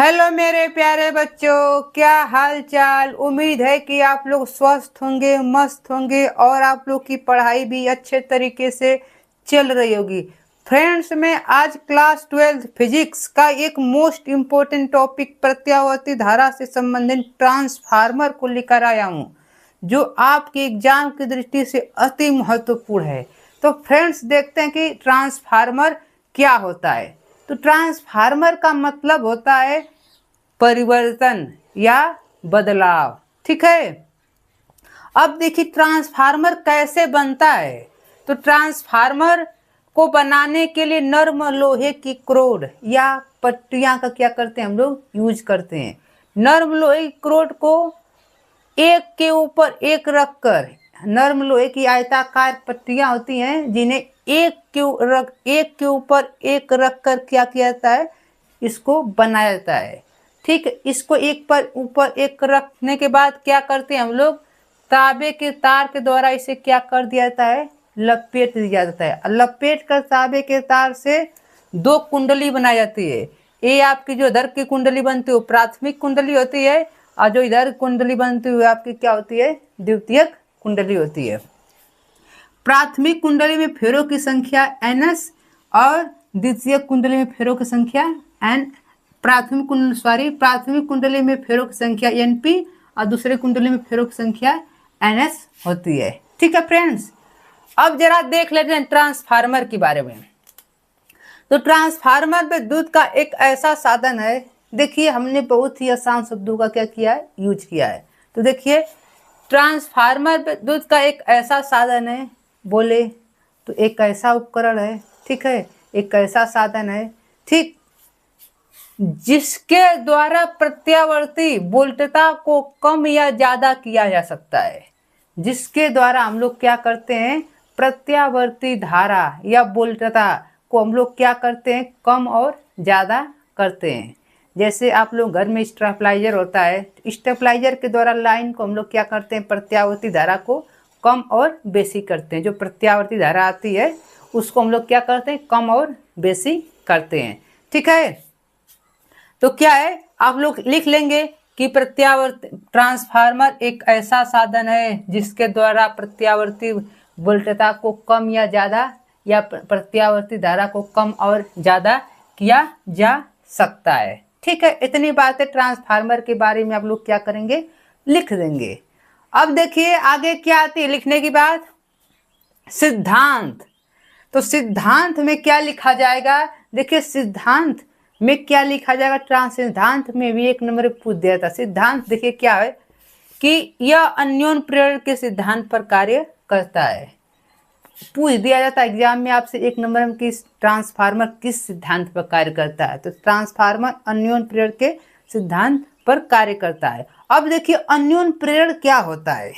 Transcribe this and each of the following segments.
Hello मेरे प्यारे बच्चों, क्या हाल चाल। उम्मीद है कि आप लोग स्वस्थ होंगे, मस्त होंगे और आप लोग की पढ़ाई भी अच्छे तरीके से चल रही होगी। फ्रेंड्स, मैं आज क्लास 12 फिजिक्स का एक मोस्ट इम्पोर्टेंट टॉपिक प्रत्यावर्ती धारा से संबंधित ट्रांसफार्मर को लेकर आया हूँ, जो आपके एग्जाम की दृष्टि से अति महत्वपूर्ण है। तो फ्रेंड्स, देखते हैं कि ट्रांसफार्मर क्या होता है। तो ट्रांसफार्मर का मतलब होता है परिवर्तन या बदलाव। ठीक है। अब देखिए ट्रांसफार्मर कैसे बनता है। तो ट्रांसफार्मर को बनाने के लिए नर्म लोहे की क्रोड या पट्टियां का क्या करते हैं हम लोग यूज करते हैं। नर्म लोहे की क्रोड को एक के ऊपर एक रखकर, नर्म लोहे की आयताकार पट्टियां होती हैं जिन्हें एक के ऊपर एक रखकर क्या किया जाता है, इसको बनाया जाता है। ठीक है। इसको एक पर ऊपर एक रखने के बाद क्या करते हैं हम लोग, तांबे के तार के द्वारा इसे क्या कर दिया जाता है, लपेट दिया जाता है। लपेट कर तांबे के तार से दो कुंडली बनाई जाती है। ये आपकी जो इधर की कुंडली बनती है वो प्राथमिक कुंडली होती है, और जो इधर कुंडली बनती हुई आपकी क्या होती है, द्वितीयक कुंडली होती है। प्राथमिक कुंडली में फेरों की संख्या NS और द्वितीयक कुंडली में फेरों की संख्या प्राथमिक कुंडली में फेरों की संख्या NP और दूसरे कुंडली में फेरों की संख्या NS होती है। ठीक है फ्रेंड्स, अब जरा देख लेते हैं ट्रांसफार्मर के बारे में। तो ट्रांसफार्मर विद्युत का एक ऐसा साधन है, देखिए हमने बहुत ही आसान शब्दों का क्या किया है, यूज किया है। तो देखिए ट्रांसफार्मर विद्युत का एक ऐसा साधन है, बोले तो एक ऐसा उपकरण है, ठीक है, एक ऐसा साधन है, ठीक, जिसके द्वारा प्रत्यावर्ती वोल्टता को कम या ज्यादा किया जा सकता है। जिसके द्वारा हम लोग क्या करते हैं, प्रत्यावर्ती धारा या वोल्टता को हम लोग क्या करते हैं, कम और ज़्यादा करते हैं। जैसे आप लोग घर में स्टेबलाइजर होता है, स्टेबलाइजर के द्वारा लाइन को हम लोग क्या करते हैं, प्रत्यावर्ती धारा को कम और बेसी करते हैं। जो प्रत्यावर्ती धारा आती है उसको हम लोग क्या करते हैं, कम और बेसी करते हैं। ठीक है। तो क्या है, आप लोग लिख लेंगे कि ट्रांसफार्मर एक ऐसा साधन है जिसके द्वारा प्रत्यावर्ती वोल्टता को कम या ज़्यादा या प्रत्यावर्ती धारा को कम और ज़्यादा किया जा सकता है। ठीक है, इतनी बातें ट्रांसफार्मर के बारे में आप लोग क्या करेंगे, लिख देंगे। अब देखिए आगे क्या आती है लिखने की बाद, सिद्धांत। तो सिद्धांत में क्या लिखा जाएगा, देखिए सिद्धांत में क्या लिखा जाएगा, सिद्धांत में भी एक नंबर पूछ दिया था। सिद्धांत देखिए क्या है कि यह अन्योन प्रेरण के सिद्धांत पर कार्य करता है। पूछ दिया जाता है एग्जाम में आपसे एक नंबर में कि ट्रांसफार्मर किस सिद्धांत पर कार्य करता है। तो ट्रांसफार्मर अन्योन प्रेरण के सिद्धांत पर कार्य करता है। अब देखिए अन्योन प्रेरण क्या होता है।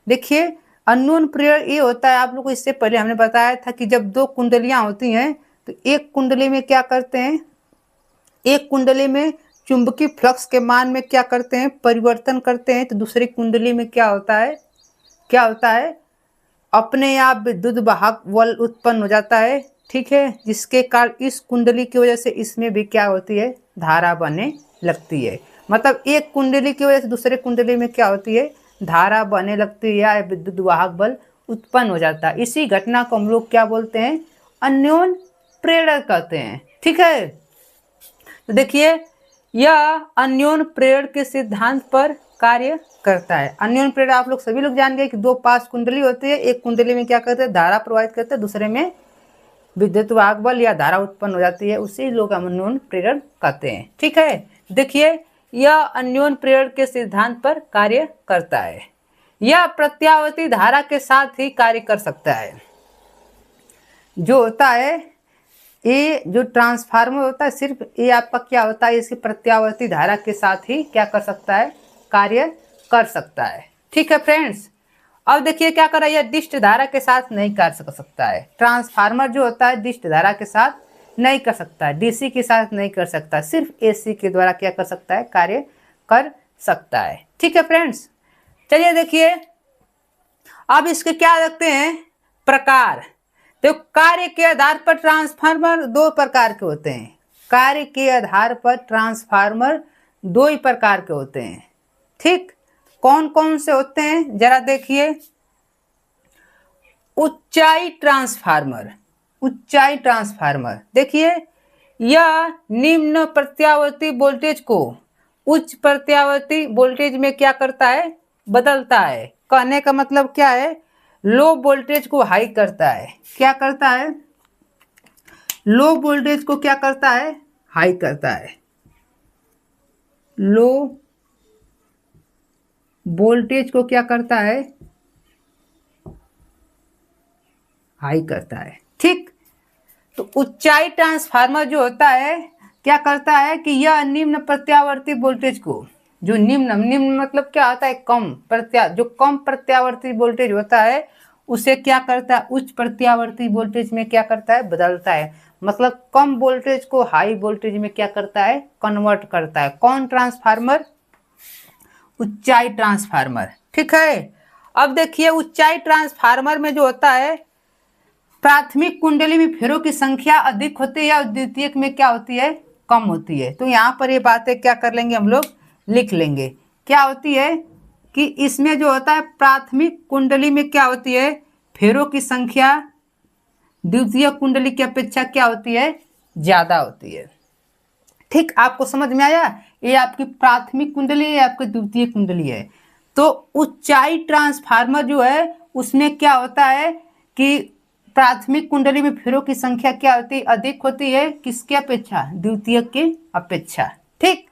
देखिए अन्योन प्रेरण ये होता है, आप लोग को इससे पहले हमने बताया था कि जब दो कुंडलियां होती हैं तो एक कुंडली में क्या करते हैं, एक कुंडली में चुंबकीय फ्लक्स के मान में क्या करते हैं, परिवर्तन करते हैं। तो दूसरी कुंडली में क्या होता है, क्या होता है, अपने आप विद्युत वाहक बल उत्पन्न हो जाता है। ठीक है, जिसके कारण इस कुंडली की वजह से इसमें भी क्या होती है, धारा बने लगती है। मतलब एक कुंडली की वजह से दूसरे कुंडली में क्या होती है, धारा बने लगती है या विद्युत वाहक बल उत्पन्न हो जाता है। इसी घटना को हम लोग क्या बोलते हैं, अन्योन प्रेरण कहते हैं। ठीक है। तो देखिए यह अन्योन प्रेरण के सिद्धांत पर कार्य करता है। अन्योन प्रेरण आप लोग सभी लोग जान गए कि दो पास कुंडली होती है, एक कुंडली में क्या करते हैं, धारा प्रवाहित करते हैं, दूसरे में विद्युत वाहक बल या धारा उत्पन्न हो जाती है, उसी लोग अन्योन प्रेरण कहते हैं। ठीक है। देखिए यह अन्योन प्रेरण के सिद्धांत पर कार्य करता है। यह प्रत्यावर्ती धारा के साथ ही कार्य कर सकता है। जो होता है ये जो ट्रांसफार्मर होता है, सिर्फ ये आपका क्या होता है, इसकी प्रत्यावर्ती धारा के साथ ही क्या कर सकता है, कार्य कर सकता है। ठीक है फ्रेंड्स। अब देखिए क्या कर रहा है, यह डिस्ट धारा के साथ नहीं कार्य कर सकता है। ट्रांसफार्मर जो होता है डिस्ट धारा के साथ नहीं कर सकता है, DC के साथ नहीं कर सकता, सिर्फ AC के द्वारा क्या कर सकता है, कार्य कर सकता है। ठीक है फ्रेंड्स। चलिए देखिए अब इसके क्या रखते हैं, प्रकार। तो कार्य के आधार पर ट्रांसफार्मर दो प्रकार के होते हैं। कार्य के आधार पर ट्रांसफार्मर दो ही प्रकार के होते हैं। ठीक, कौन कौन से होते हैं जरा देखिए। ऊंचाई ट्रांसफार्मर, ऊंचाई ट्रांसफार्मर देखिए, यह निम्न प्रत्यावर्ती वोल्टेज को उच्च प्रत्यावर्ती वोल्टेज में क्या करता है, बदलता है। कहने का मतलब क्या है, लो वोल्टेज को हाई करता है। क्या करता है, लो वोल्टेज को क्या करता है, हाई करता है। लो वोल्टेज को क्या करता है, हाई करता है। ठीक, तो ऊंचाई ट्रांसफार्मर जो होता है क्या करता है कि यह निम्न प्रत्यावर्ती वोल्टेज को, जो निम्न निम्न मतलब क्या होता है, कम जो कम प्रत्यावर्ती वोल्टेज होता है उसे क्या करता है, उच्च प्रत्यावर्ती वोल्टेज में क्या करता है, बदलता है। मतलब कम वोल्टेज को हाई वोल्टेज में क्या करता है, कन्वर्ट करता है। कौन ट्रांसफार्मर, ऊंचाई ट्रांसफार्मर। ठीक है, अब देखिए ऊंचाई ट्रांसफार्मर में जो होता है प्राथमिक कुंडली में फेरों की संख्या अधिक होती है और द्वितीयक में क्या होती है, कम होती है। तो यहाँ पर ये बातें क्या कर लेंगे हम लोग, लिख लेंगे। क्या होती है कि इसमें जो होता है प्राथमिक कुंडली में क्या होती है, फेरों की संख्या द्वितीय कुंडली की अपेक्षा क्या होती है, ज्यादा होती है। ठीक, आपको समझ में आया, ये आपकी प्राथमिक कुंडली है, आपकी द्वितीय कुंडली है। तो ऊंचाई ट्रांसफार्मर जो है उसमें क्या होता है कि प्राथमिक कुंडली में फेरों की संख्या क्या होती है, अधिक होती है, किसके अपेक्षा, द्वितीय की अपेक्षा। ठीक,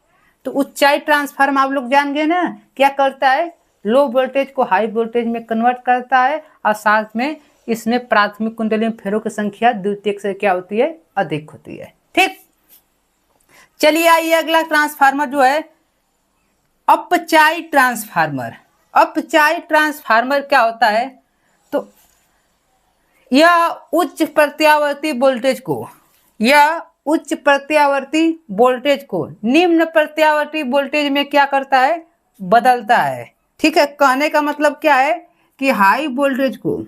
तो ऊंचाई ट्रांसफार्मर आप लोग जान गए ना, क्या करता है, लो वोल्टेज को हाई वोल्टेज में कन्वर्ट करता है और साथ में इसमें प्राथमिक कुंडली में फेरों की संख्या द्वितीयक से क्या होती है, अधिक होती है। ठीक, चलिए आइए अगला ट्रांसफार्मर जो है अपचाई ट्रांसफार्मर। अपचाई ट्रांसफार्मर क्या होता है, तो यह उच्च प्रत्यावर्ती वोल्टेज को, यह उच्च प्रत्यावर्ती वोल्टेज को निम्न प्रत्यावर्ती वोल्टेज में क्या करता है, बदलता है। ठीक है, कहने का मतलब क्या है कि हाई वोल्टेज को,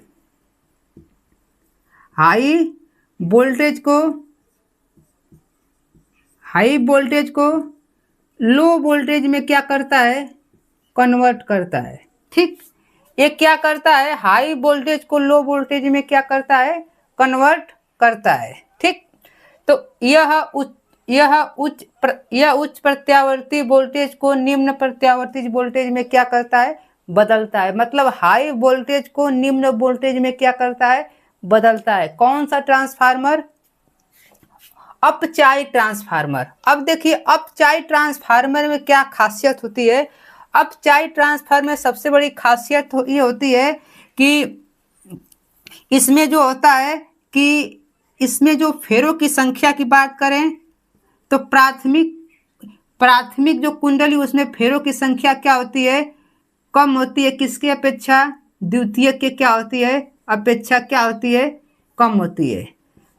हाई वोल्टेज को, हाई वोल्टेज को लो वोल्टेज में क्या करता है, कन्वर्ट करता है। ठीक, ये क्या करता है, हाई वोल्टेज को लो वोल्टेज में क्या करता है, कन्वर्ट करता है। ठीक, तो यह उच्च प्रत्यावर्ती वोल्टेज को निम्न प्रत्यावर्ती वोल्टेज में क्या करता है, बदलता है। मतलब हाई वोल्टेज को निम्न वोल्टेज में क्या करता है, बदलता है। कौन सा ट्रांसफार्मर, अपचाई ट्रांसफार्मर। अब देखिए अपचाई ट्रांसफार्मर में क्या खासियत होती है, अपचाई ट्रांसफार्मर में सबसे बड़ी खासियत ये होती है कि इसमें जो होता है कि इसमें जो फेरों की संख्या की बात करें तो प्राथमिक जो कुंडली उसमें फेरों की संख्या क्या होती है, कम होती है, किसकी अपेक्षा, द्वितीय के क्या होती है, अपेक्षा क्या होती है, कम होती है।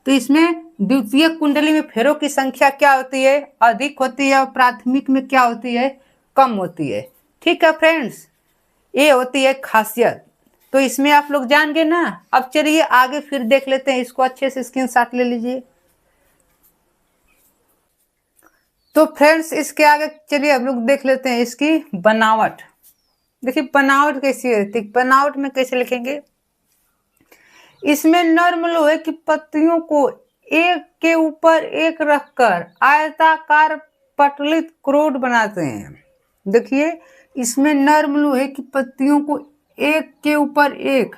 तो इसमें द्वितीय कुंडली में फेरों की संख्या क्या होती है, अधिक होती है और प्राथमिक में क्या होती है, कम होती है। ठीक है फ्रेंड्स, ये होती है खासियत। तो इसमें आप लोग जान गए ना। अब चलिए आगे फिर देख लेते हैं, इसको अच्छे से स्क्रीनशॉट ले लीजिए। तो फ्रेंड्स इसके आगे चलिए हम लोग देख लेते हैं इसकी बनावट। देखिए बनावट कैसी रहती है, बनावट में कैसे लिखेंगे, इसमें नर्म लोहे की पत्तियों को एक के ऊपर एक रखकर आयताकार पटलित क्रोड बनाते हैं। देखिए इसमें नर्म लोहे की पत्तियों को एक के ऊपर एक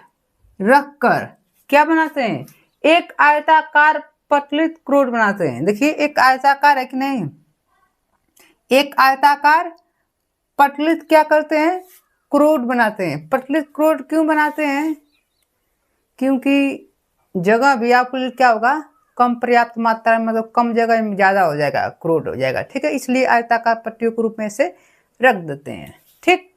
रखकर क्या बनाते हैं, एक आयताकार पटलित क्रोड बनाते हैं। देखिए एक आयताकार है कि नहीं, एक आयताकार पटलित क्या करते हैं, क्रोड बनाते हैं। पटलित क्रोड क्यों बनाते हैं, क्योंकि जगह भी आपके लिए क्या होगा, कम पर्याप्त मात्रा में, मतलब कम जगह में ज्यादा हो जाएगा, क्रोड हो जाएगा। ठीक है, इसलिए आयताकार पट्टियों के रूप में से रख देते हैं। ठीक,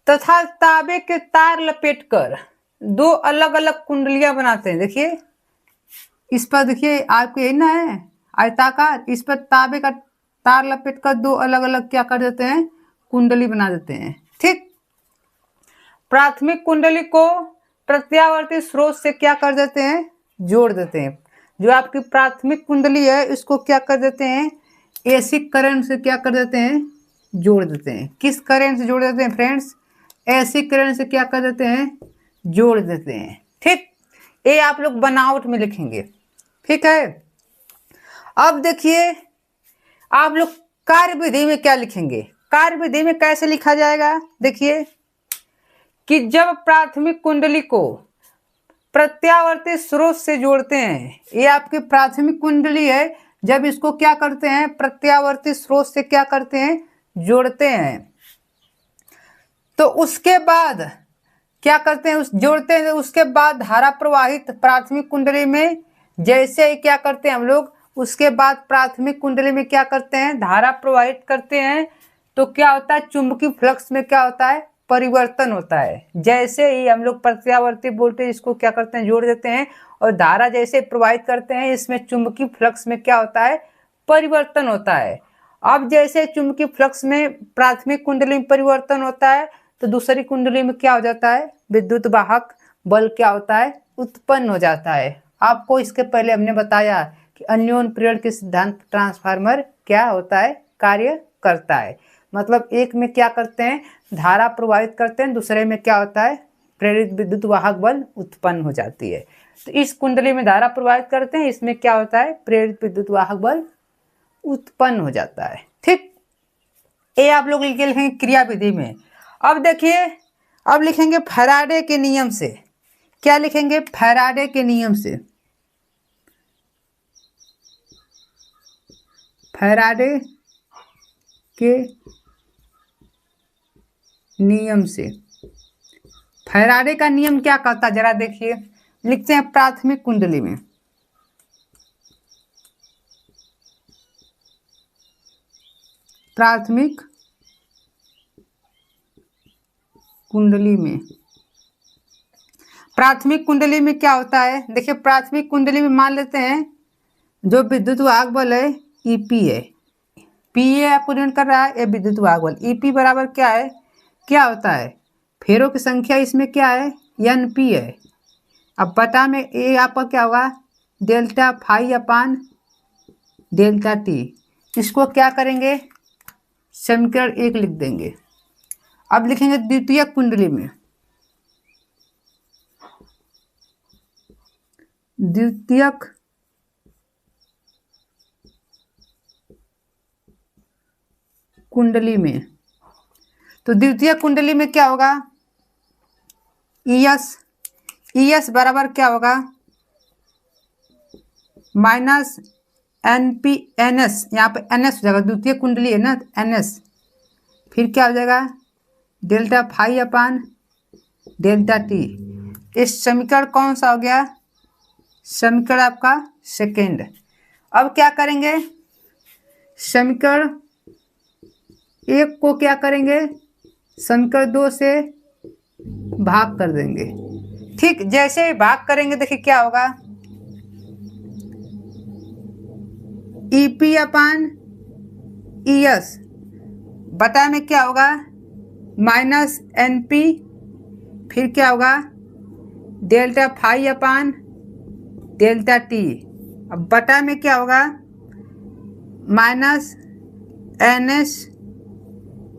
तथा तांबे के तार लपेटकर दो अलग अलग कुंडलियां बनाते हैं। देखिए इस पर, देखिए आपको यही ना है आयताकार, इस पर तांबे का तार लपेटकर दो अलग अलग क्या कर देते हैं, कुंडली बना देते हैं। ठीक, प्राथमिक कुंडली को प्रत्यावर्ती स्रोत से क्या कर देते हैं, जोड़ देते हैं। जो आपकी प्राथमिक कुंडली है इसको क्या कर देते हैं, एसी करंट से क्या कर देते हैं, जोड़ देते हैं। किस करंट से जोड़ देते हैं फ्रेंड्स, एसी करंट से क्या कर देते हैं, जोड़ देते हैं। ठीक, ये आप लोग बनावट में लिखेंगे, ठीक है। अब देखिए आप लोग कार्य विधि में क्या लिखेंगे, कार्य विधि में कैसे लिखा जाएगा, देखिए कि जब प्राथमिक कुंडली को प्रत्यावर्ती स्रोत से जोड़ते हैं, ये आपकी प्राथमिक कुंडली है, जब इसको क्या करते हैं, प्रत्यावर्ती स्रोत से क्या करते हैं, जोड़ते हैं, तो उसके बाद क्या करते हैं, उस जोड़ते हैं, उसके बाद धारा प्रवाहित प्राथमिक कुंडली में, जैसे ही क्या करते हैं हम लोग, उसके बाद प्राथमिक कुंडली में क्या करते हैं, धारा प्रवाहित करते हैं, तो क्या होता है, चुंबकीय फ्लक्स में क्या होता है, परिवर्तन होता है। जैसे ही हम लोग प्रत्यावर्ती वोल्टेज इसको क्या करते हैं, जोड़ देते हैं, और धारा जैसे प्रवाहित करते हैं, इसमें चुंबकीय फ्लक्स में क्या होता है, परिवर्तन होता है। अब जैसे चुंबकीय फ्लक्स में प्राथमिक कुंडली में परिवर्तन होता है, तो दूसरी कुंडली में क्या हो जाता है, विद्युत वाहक बल क्या होता है, उत्पन्न हो जाता है। आपको इसके पहले हमने बताया कि अन्योन्य प्रेरण के सिद्धांत ट्रांसफार्मर क्या होता है, कार्य करता है। मतलब एक में क्या करते हैं, धारा प्रवाहित करते हैं, दूसरे में क्या होता है, प्रेरित विद्युत वाहक बल उत्पन्न हो जाती है। तो इस कुंडली में धारा प्रवाहित करते हैं, इसमें क्या होता है, प्रेरित विद्युत वाहक बल उत्पन्न हो जाता है। ठीक, ये आप लोग लिखेंगे क्रिया विधि में। अब देखिए, अब लिखेंगे फैराडे के नियम से। क्या लिखेंगे, फैराडे के नियम से। फैराडे के नियम से, फैराडे का नियम क्या कहता है, जरा देखिए, लिखते हैं प्राथमिक कुंडली में, प्राथमिक कुंडली में, प्राथमिक कुंडली में क्या होता है, देखिए प्राथमिक कुंडली में मान लेते हैं जो विद्युत वाहक बल है ईपी है, पीए आपको ऋण कर रहा है, ये विद्युत वाहक बल ईपी बराबर क्या है, क्या होता है, फेरों की संख्या इसमें क्या है, एनपी है। अब बटा में ए आपका क्या होगा, delta phi upon delta T. इसको क्या करेंगे, समीकरण 1 लिख देंगे। अब लिखेंगे द्वितीय कुंडली में, द्वितीयक कुंडली में, तो द्वितीय कुंडली में क्या होगा, ईएस बराबर क्या होगा, माइनस एनपी एनएस, यहाँ पे एनएस हो जाएगा, द्वितीय कुंडली है ना, एनएस, फिर क्या हो जाएगा, delta phi upon delta T. इस समीकरण कौन सा हो गया, समीकरण आपका सेकेंड। अब क्या करेंगे, समीकरण 1 को क्या करेंगे, समीकरण 2 से भाग कर देंगे। ठीक, जैसे भाग करेंगे देखिए क्या होगा, ईपी अपान ईएस बटा में क्या होगा, माइनस एनपी, फिर क्या होगा, delta phi upon delta T. अब बटा में क्या होगा, minus NS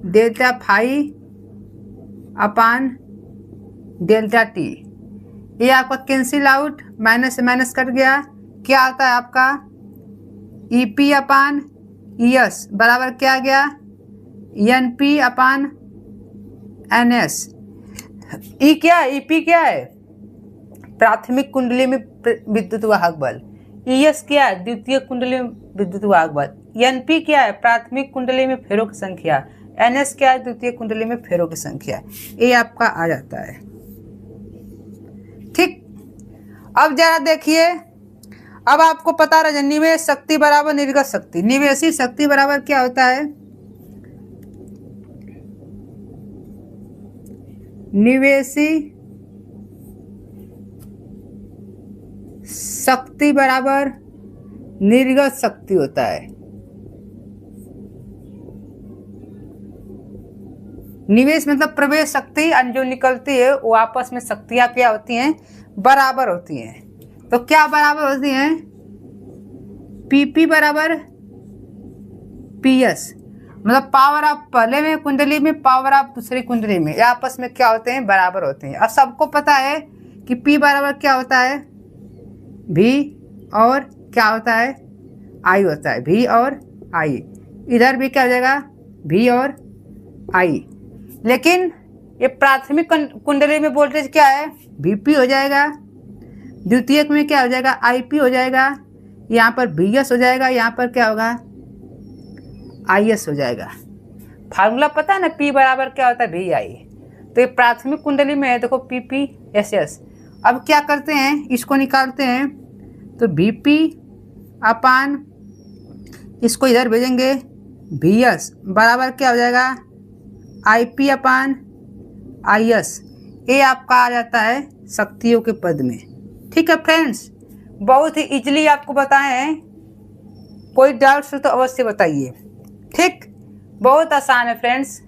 delta phi upon delta T. ये आपका कैंसिल आउट, माइनस से माइनस कट गया, क्या आता है आपका, ईपी अपान ईएस बराबर क्या आ गया, एनपी अपान एनएस। ई क्या है, ईपी क्या है, प्राथमिक कुंडली में विद्युत वाहक बल, ईएस क्या है, द्वितीय कुंडली में विद्युत वाहक बल, एनपी क्या है, प्राथमिक कुंडली में फेरों की संख्या, एनएस क्या है, द्वितीय कुंडली में फेरों की संख्या। ये आपका आ जाता है। ठीक, अब जरा देखिए, अब आपको पता रहा निवेश शक्ति बराबर निर्गत शक्ति। निवेशी शक्ति बराबर क्या होता है, निवेशी शक्ति बराबर निर्गत शक्ति होता है। निवेश मतलब प्रवेश शक्ति, जो निकलती है वो आपस में शक्तियां क्या होती हैं, बराबर होती हैं। तो क्या बराबर होती हैं, PP बराबर PS, मतलब पावर ऑफ पहले में कुंडली में, पावर ऑफ दूसरी कुंडली में, या आपस में क्या होते हैं, बराबर होते हैं। अब सबको पता है कि P बराबर क्या होता है, V और क्या होता है, I होता है, V और I। इधर भी क्या हो जाएगा, V और I। लेकिन ये प्राथमिक कुंडली में वोल्टेज क्या है, VP हो जाएगा, द्वितीयक में क्या हो जाएगा, IP हो जाएगा, यहाँ पर VS हो जाएगा, यहाँ पर क्या होगा, IS हो जाएगा। फार्मूला पता है ना, P बराबर क्या होता है, VI। तो ये प्राथमिक कुंडली में है, देखो PPSS। अब क्या करते हैं, इसको निकालते हैं, तो VP अपान इसको इधर भेजेंगे, VS बराबर क्या हो जाएगा, IP अपान IS। ये आपका आ जाता है शक्तियों के पद में। ठीक है फ्रेंड्स, बहुत ही इजीली आपको बताए हैं, कोई डाउट्स हो तो अवश्य बताइए। ठीक, बहुत आसान है फ्रेंड्स,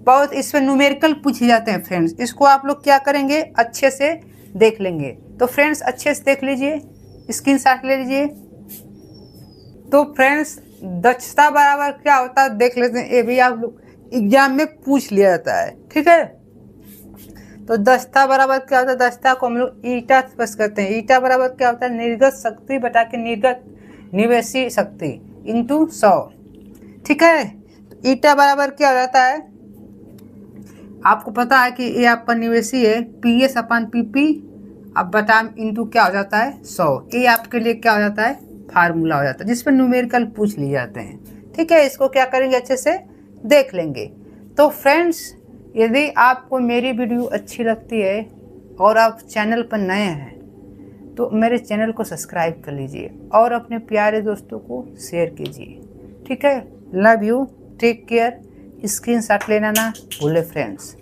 बहुत इसमें न्यूमेरिकल पूछे जाते हैं फ्रेंड्स। इसको आप लोग क्या करेंगे, अच्छे से देख लेंगे। तो फ्रेंड्स अच्छे से देख लीजिए, स्क्रीनशॉट ले लीजिए। तो फ्रेंड्स दक्षता बराबर क्या होता है देख लेते हैं, ये भी आप लोग एग्जाम में पूछ लिया जाता है। ठीक है, तो दक्षता बराबर क्या होता है, दक्षता को हम लोग ईटा बस करते हैं। ईटा बराबर क्या होता है, निर्गत शक्ति बटा के निर्गत निवेशी शक्ति इंटू 100। ठीक है, तो ईटा बराबर क्या हो जाता है, आपको पता है कि ये आपका निवेशी है, PS अपान PP, अब बटा इंटू क्या हो जाता है 100। ये आपके लिए क्या हो जाता है, फार्मूला हो जाता है, जिसमें न्यूमेरिकल पूछ लिए जाते हैं। ठीक है, इसको क्या करेंगे, अच्छे से देख लेंगे। तो फ्रेंड्स यदि आपको मेरी वीडियो अच्छी लगती है और आप चैनल पर नए हैं तो मेरे चैनल को सब्सक्राइब कर लीजिए और अपने प्यारे दोस्तों को शेयर कीजिए। ठीक है, love you, take care, screenshot लेना ना भूले फ्रेंड्स।